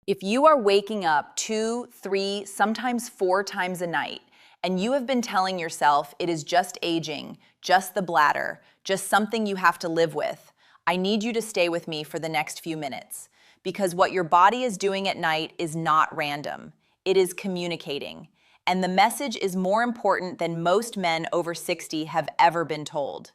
If you are waking up 2, 3, sometimes 4 times a night, and you have been telling yourself it is just aging, just the bladder, just something you have to live with, I need you to stay with me for the next few minutes. Because what your body is doing at night is not random. It is communicating. And the message is more important than most men over 60 have ever been told.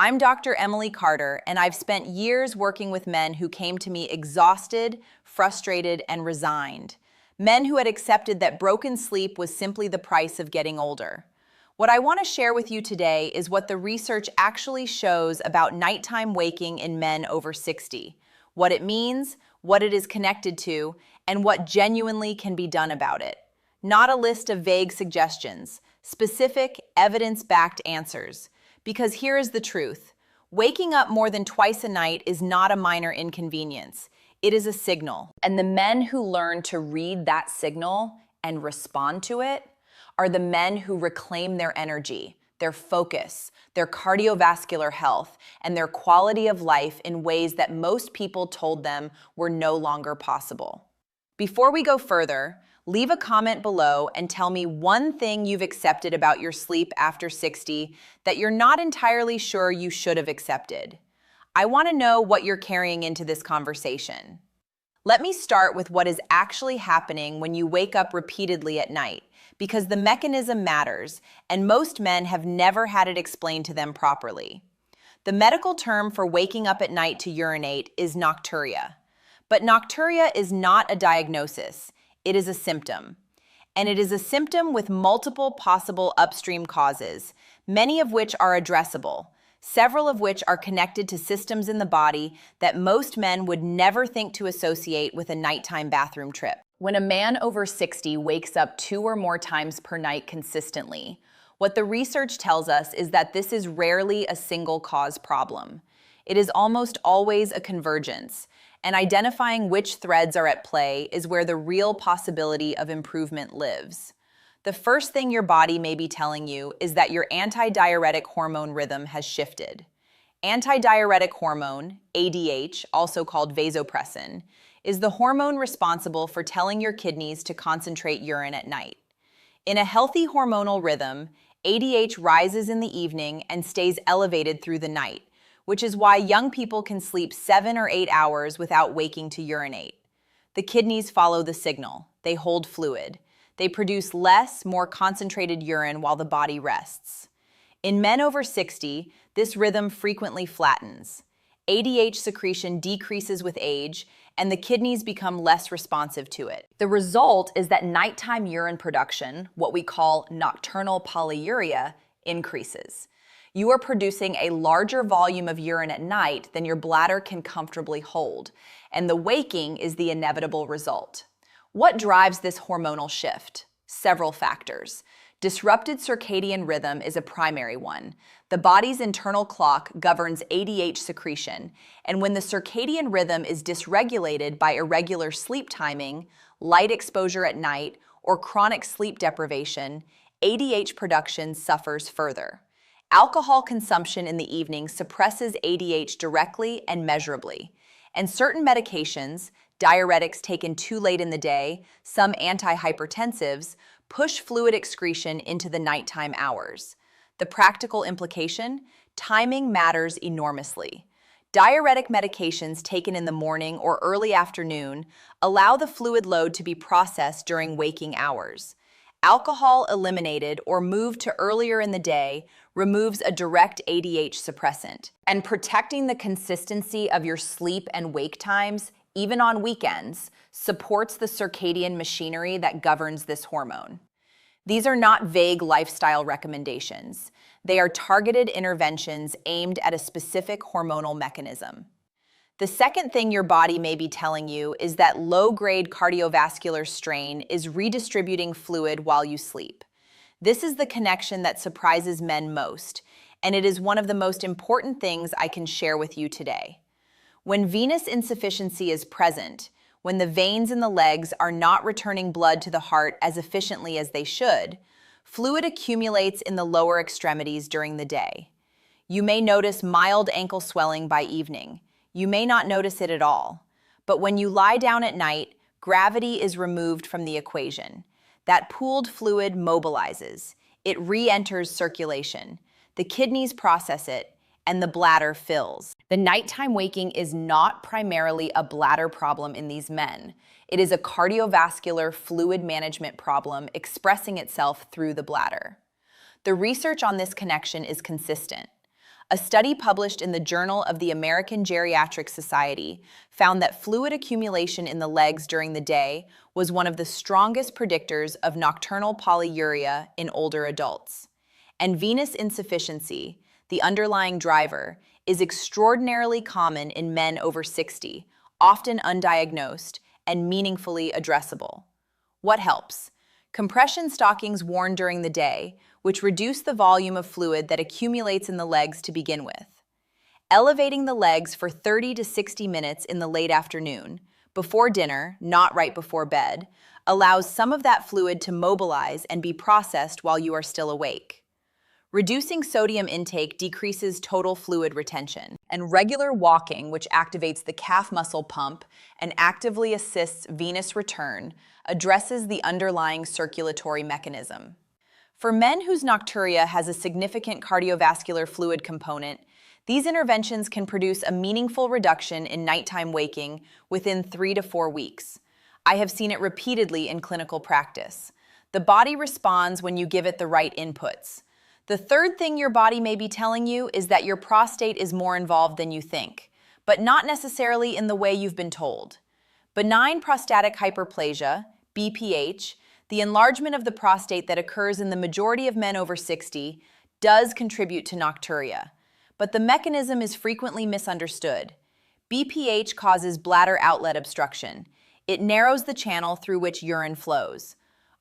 I'm Dr. Emily Carter, and I've spent years working with men who came to me exhausted, frustrated, and resigned. Men who had accepted that broken sleep was simply the price of getting older. What I want to share with you today is what the research actually shows about nighttime waking in men over 60, what it means, what it is connected to, and what genuinely can be done about it. Not a list of vague suggestions, specific, evidence-backed answers. Because here is the truth. Waking up more than twice a night is not a minor inconvenience. It is a signal. And the men who learn to read that signal and respond to it are the men who reclaim their energy, their focus, their cardiovascular health, and their quality of life in ways that most people told them were no longer possible. Before we go further, leave a comment below and tell me one thing you've accepted about your sleep after 60 that you're not entirely sure you should have accepted. I want to know what you're carrying into this conversation. Let me start with what is actually happening when you wake up repeatedly at night, because the mechanism matters, and most men have never had it explained to them properly. The medical term for waking up at night to urinate is nocturia. But nocturia is not a diagnosis. It is a symptom. And it is a symptom with multiple possible upstream causes, many of which are addressable, several of which are connected to systems in the body that most men would never think to associate with a nighttime bathroom trip. When a man over 60 wakes up 2 or more times per night consistently, what the research tells us is that this is rarely a single cause problem. It is almost always a convergence. And identifying which threads are at play is where the real possibility of improvement lives. The first thing your body may be telling you is that your antidiuretic hormone rhythm has shifted. Antidiuretic hormone, ADH, also called vasopressin, is the hormone responsible for telling your kidneys to concentrate urine at night. In a healthy hormonal rhythm, ADH rises in the evening and stays elevated through the night, which is why young people can sleep 7 or 8 hours without waking to urinate. The kidneys follow the signal. They hold fluid. They produce less, more concentrated urine while the body rests. In men over 60, this rhythm frequently flattens. ADH secretion decreases with age, and the kidneys become less responsive to it. The result is that nighttime urine production, what we call nocturnal polyuria, increases. You are producing a larger volume of urine at night than your bladder can comfortably hold, and the waking is the inevitable result. What drives this hormonal shift? Several factors. Disrupted circadian rhythm is a primary one. The body's internal clock governs ADH secretion, and when the circadian rhythm is dysregulated by irregular sleep timing, light exposure at night, or chronic sleep deprivation, ADH production suffers further. Alcohol consumption in the evening suppresses ADH directly and measurably, and certain medications, diuretics taken too late in the day, some antihypertensives, push fluid excretion into the nighttime hours. The practical implication? Timing matters enormously. Diuretic medications taken in the morning or early afternoon allow the fluid load to be processed during waking hours. Alcohol eliminated or moved to earlier in the day removes a direct ADH suppressant. And protecting the consistency of your sleep and wake times, even on weekends, supports the circadian machinery that governs this hormone. These are not vague lifestyle recommendations. They are targeted interventions aimed at a specific hormonal mechanism. The second thing your body may be telling you is that low-grade cardiovascular strain is redistributing fluid while you sleep. This is the connection that surprises men most, and it is one of the most important things I can share with you today. When venous insufficiency is present, when the veins in the legs are not returning blood to the heart as efficiently as they should, fluid accumulates in the lower extremities during the day. You may notice mild ankle swelling by evening. You may not notice it at all. But when you lie down at night, gravity is removed from the equation. That pooled fluid mobilizes. It re-enters circulation. The kidneys process it, and the bladder fills. The nighttime waking is not primarily a bladder problem in these men. It is a cardiovascular fluid management problem expressing itself through the bladder. The research on this connection is consistent. A study published in the Journal of the American Geriatric Society found that fluid accumulation in the legs during the day was one of the strongest predictors of nocturnal polyuria in older adults. And venous insufficiency, the underlying driver, is extraordinarily common in men over 60, often undiagnosed and meaningfully addressable. What helps? Compression stockings worn during the day, which reduce the volume of fluid that accumulates in the legs to begin with. Elevating the legs for 30 to 60 minutes in the late afternoon, before dinner, not right before bed, allows some of that fluid to mobilize and be processed while you are still awake. Reducing sodium intake decreases total fluid retention. And regular walking, which activates the calf muscle pump and actively assists venous return, addresses the underlying circulatory mechanism. For men whose nocturia has a significant cardiovascular fluid component, these interventions can produce a meaningful reduction in nighttime waking within 3 to 4 weeks. I have seen it repeatedly in clinical practice. The body responds when you give it the right inputs. The third thing your body may be telling you is that your prostate is more involved than you think, but not necessarily in the way you've been told. Benign prostatic hyperplasia, BPH, the enlargement of the prostate that occurs in the majority of men over 60, does contribute to nocturia, but the mechanism is frequently misunderstood. BPH causes bladder outlet obstruction. It narrows the channel through which urine flows.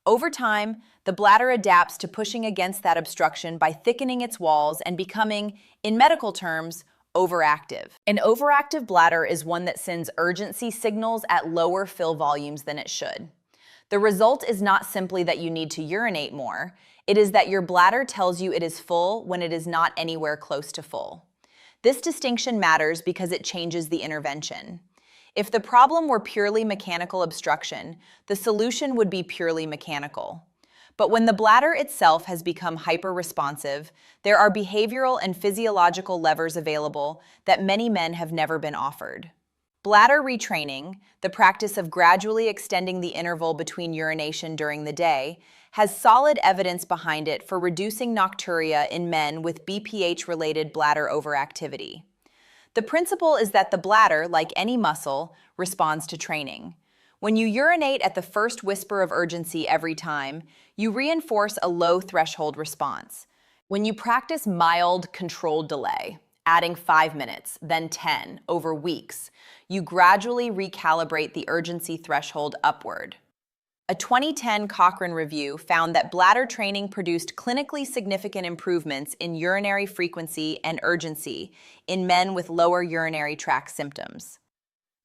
Over time, the bladder adapts to pushing against that obstruction by thickening its walls and becoming, in medical terms, overactive. An overactive bladder is one that sends urgency signals at lower fill volumes than it should. The result is not simply that you need to urinate more, it is that your bladder tells you it is full when it is not anywhere close to full. This distinction matters because it changes the intervention. If the problem were purely mechanical obstruction, the solution would be purely mechanical. But when the bladder itself has become hyper-responsive, there are behavioral and physiological levers available that many men have never been offered. Bladder retraining, the practice of gradually extending the interval between urination during the day, has solid evidence behind it for reducing nocturia in men with BPH-related bladder overactivity. The principle is that the bladder, like any muscle, responds to training. When you urinate at the first whisper of urgency every time, you reinforce a low threshold response. When you practice mild, controlled delay, adding 5 minutes, then 10, over weeks, you gradually recalibrate the urgency threshold upward. A 2010 Cochrane review found that bladder training produced clinically significant improvements in urinary frequency and urgency in men with lower urinary tract symptoms.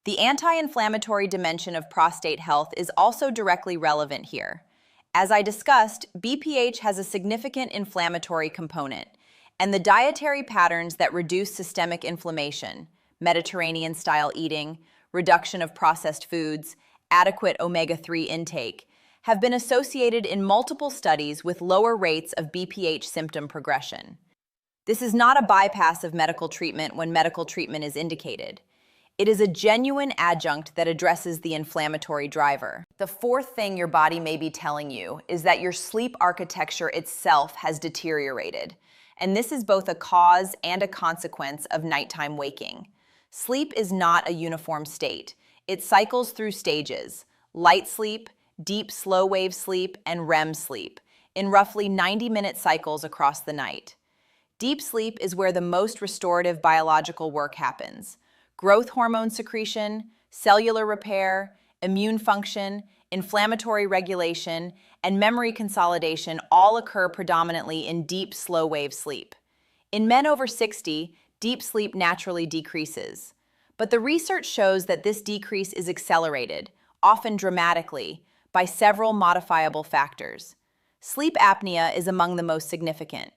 The anti-inflammatory dimension of prostate health is also directly relevant here. As I discussed, BPH has a significant inflammatory component, and the dietary patterns that reduce systemic inflammation, Mediterranean-style eating, reduction of processed foods, adequate omega-3 intake, have been associated in multiple studies with lower rates of BPH symptom progression. This is not a bypass of medical treatment when medical treatment is indicated. It is a genuine adjunct that addresses the inflammatory driver. The fourth thing your body may be telling you is that your sleep architecture itself has deteriorated, and this is both a cause and a consequence of nighttime waking. Sleep is not a uniform state. It cycles through stages: light sleep, deep slow-wave sleep, and REM sleep, in roughly 90-minute cycles across the night. Deep sleep is where the most restorative biological work happens. Growth hormone secretion, cellular repair, immune function, inflammatory regulation, and memory consolidation all occur predominantly in deep slow-wave sleep. In men over 60, deep sleep naturally decreases. But the research shows that this decrease is accelerated, often dramatically, by several modifiable factors. Sleep apnea is among the most significant.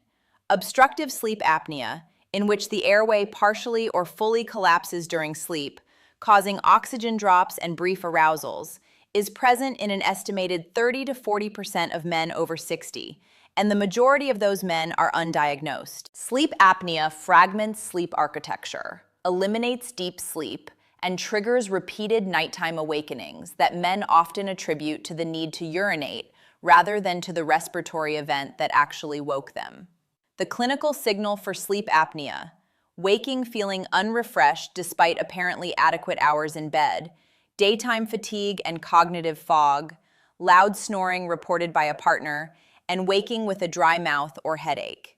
Obstructive sleep apnea, in which the airway partially or fully collapses during sleep, causing oxygen drops and brief arousals, is present in an estimated 30 to 40% of men over 60, and the majority of those men are undiagnosed. Sleep apnea fragments sleep architecture, eliminates deep sleep, and triggers repeated nighttime awakenings that men often attribute to the need to urinate rather than to the respiratory event that actually woke them. The clinical signal for sleep apnea: waking feeling unrefreshed despite apparently adequate hours in bed, daytime fatigue and cognitive fog, loud snoring reported by a partner, and waking with a dry mouth or headache.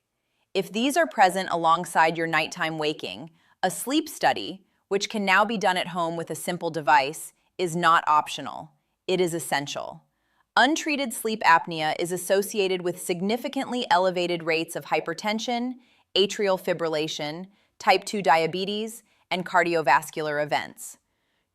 If these are present alongside your nighttime waking, a sleep study, which can now be done at home with a simple device, is not optional. It is essential. Untreated sleep apnea is associated with significantly elevated rates of hypertension, atrial fibrillation, type 2 diabetes, and cardiovascular events.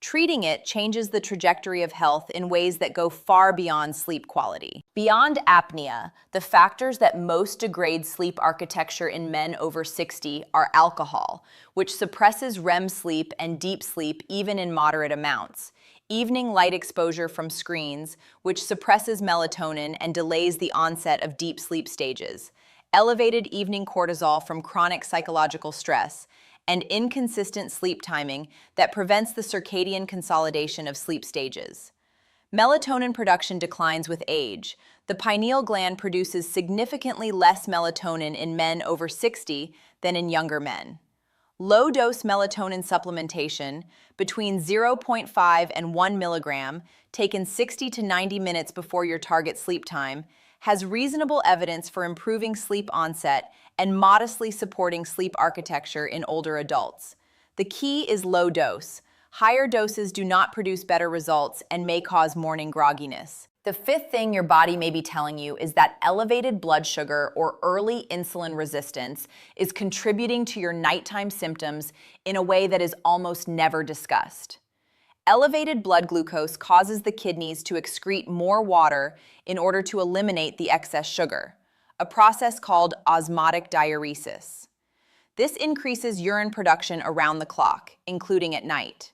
Treating it changes the trajectory of health in ways that go far beyond sleep quality. Beyond apnea, the factors that most degrade sleep architecture in men over 60 are alcohol, which suppresses REM sleep and deep sleep even in moderate amounts; evening light exposure from screens, which suppresses melatonin and delays the onset of deep sleep stages; elevated evening cortisol from chronic psychological stress; and inconsistent sleep timing that prevents the circadian consolidation of sleep stages. Melatonin production declines with age. The pineal gland produces significantly less melatonin in men over 60 than in younger men. Low-dose melatonin supplementation, between 0.5 and 1 milligram, taken 60 to 90 minutes before your target sleep time, has reasonable evidence for improving sleep onset and modestly supporting sleep architecture in older adults. The key is low dose. Higher doses do not produce better results and may cause morning grogginess. The fifth thing your body may be telling you is that elevated blood sugar or early insulin resistance is contributing to your nighttime symptoms in a way that is almost never discussed. Elevated blood glucose causes the kidneys to excrete more water in order to eliminate the excess sugar, a process called osmotic diuresis. This increases urine production around the clock, including at night.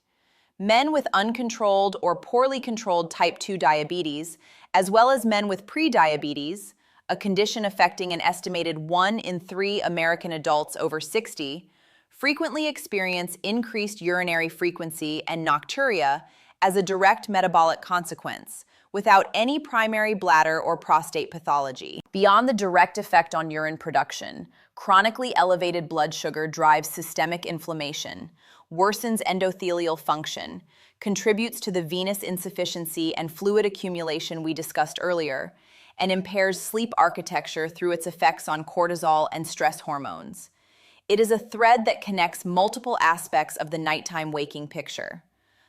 Men with uncontrolled or poorly controlled type 2 diabetes, as well as men with prediabetes, a condition affecting an estimated 1 in 3 American adults over 60, frequently experience increased urinary frequency and nocturia as a direct metabolic consequence, without any primary bladder or prostate pathology. Beyond the direct effect on urine production, chronically elevated blood sugar drives systemic inflammation, worsens endothelial function, contributes to the venous insufficiency and fluid accumulation we discussed earlier, and impairs sleep architecture through its effects on cortisol and stress hormones. It is a thread that connects multiple aspects of the nighttime waking picture.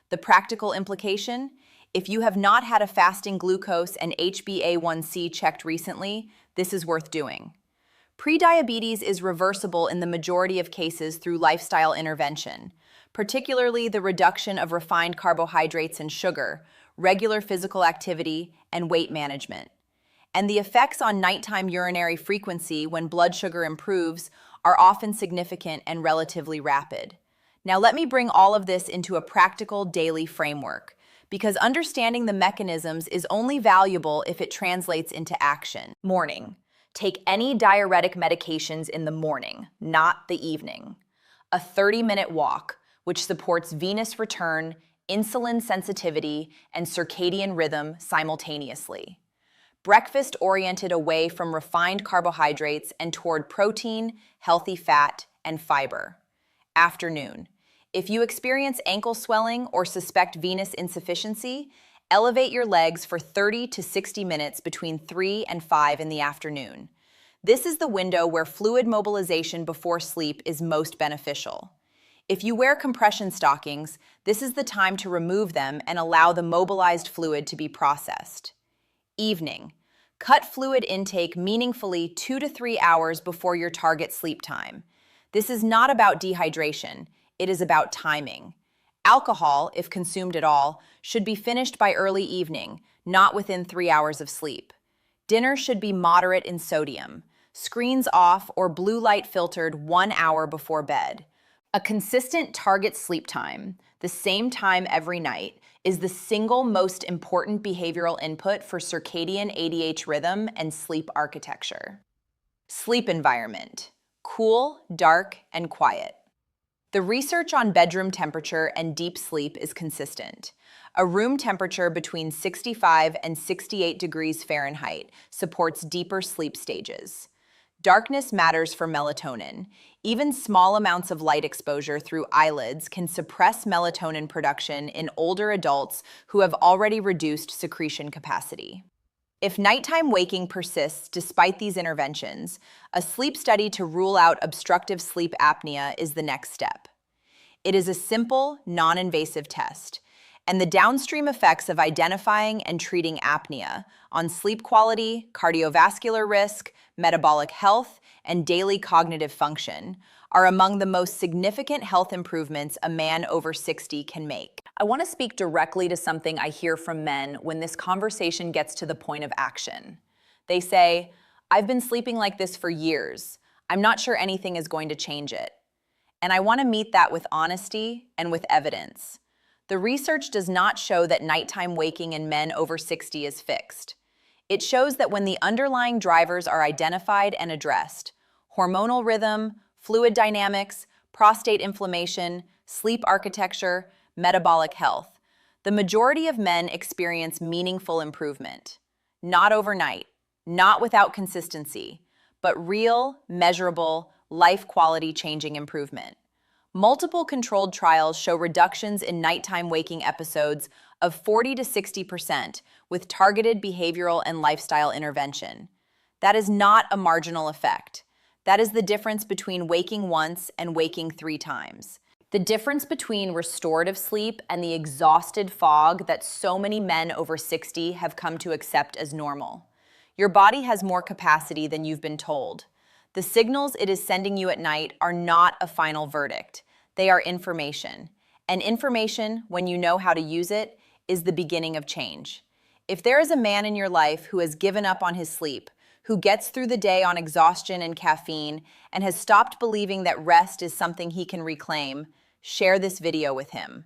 The practical implication: if you have not had a fasting glucose and HbA1c checked recently, this is worth doing. Prediabetes is reversible in the majority of cases through lifestyle intervention, particularly the reduction of refined carbohydrates and sugar, regular physical activity, and weight management. And the effects on nighttime urinary frequency when blood sugar improves are often significant and relatively rapid. Now let me bring all of this into a practical daily framework, because understanding the mechanisms is only valuable if it translates into action. Morning. Take any diuretic medications in the morning, not the evening. A 30-minute walk, which supports venous return, insulin sensitivity, and circadian rhythm simultaneously. Breakfast oriented away from refined carbohydrates and toward protein, healthy fat, and fiber. Afternoon. If you experience ankle swelling or suspect venous insufficiency, elevate your legs for 30 to 60 minutes between 3 and 5 in the afternoon. This is the window where fluid mobilization before sleep is most beneficial. If you wear compression stockings, this is the time to remove them and allow the mobilized fluid to be processed. Evening. Cut fluid intake meaningfully 2 to 3 hours before your target sleep time. This is not about dehydration, it is about timing. Alcohol, if consumed at all, should be finished by early evening, not within 3 hours of sleep. Dinner should be moderate in sodium. Screens off or blue light filtered 1 hour before bed. A consistent target sleep time, the same time every night, is the single most important behavioral input for circadian ADH rhythm and sleep architecture. Sleep environment: cool, dark, and quiet. The research on bedroom temperature and deep sleep is consistent. A room temperature between 65 and 68 degrees Fahrenheit supports deeper sleep stages. Darkness matters for melatonin. Even small amounts of light exposure through eyelids can suppress melatonin production in older adults who have already reduced secretion capacity. If nighttime waking persists despite these interventions, a sleep study to rule out obstructive sleep apnea is the next step. It is a simple, non-invasive test, and the downstream effects of identifying and treating apnea on sleep quality, cardiovascular risk, metabolic health, and daily cognitive function are among the most significant health improvements a man over 60 can make. I want to speak directly to something I hear from men when this conversation gets to the point of action. They say, "I've been sleeping like this for years. I'm not sure anything is going to change it." And I want to meet that with honesty and with evidence. The research does not show that nighttime waking in men over 60 is fixed. It shows that when the underlying drivers are identified and addressed, hormonal rhythm, fluid dynamics, prostate inflammation, sleep architecture, metabolic health, the majority of men experience meaningful improvement. Not overnight, not without consistency, but real, measurable, life quality changing improvement. Multiple controlled trials show reductions in nighttime waking episodes of 40 to 60% with targeted behavioral and lifestyle intervention. That is not a marginal effect. That is the difference between waking once and waking 3 times. The difference between restorative sleep and the exhausted fog that so many men over 60 have come to accept as normal. Your body has more capacity than you've been told. The signals it is sending you at night are not a final verdict. They are information. And information, when you know how to use it, is the beginning of change. If there is a man in your life who has given up on his sleep, who gets through the day on exhaustion and caffeine, and has stopped believing that rest is something he can reclaim, share this video with him.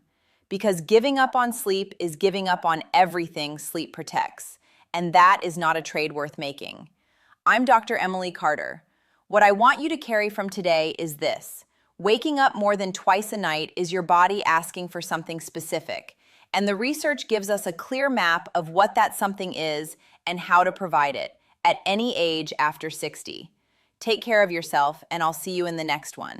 Because giving up on sleep is giving up on everything sleep protects, and that is not a trade worth making. I'm Dr. Emily Carter. What I want you to carry from today is this: waking up more than twice a night is your body asking for something specific, and the research gives us a clear map of what that something is and how to provide it at any age after 60. Take care of yourself, and I'll see you in the next one.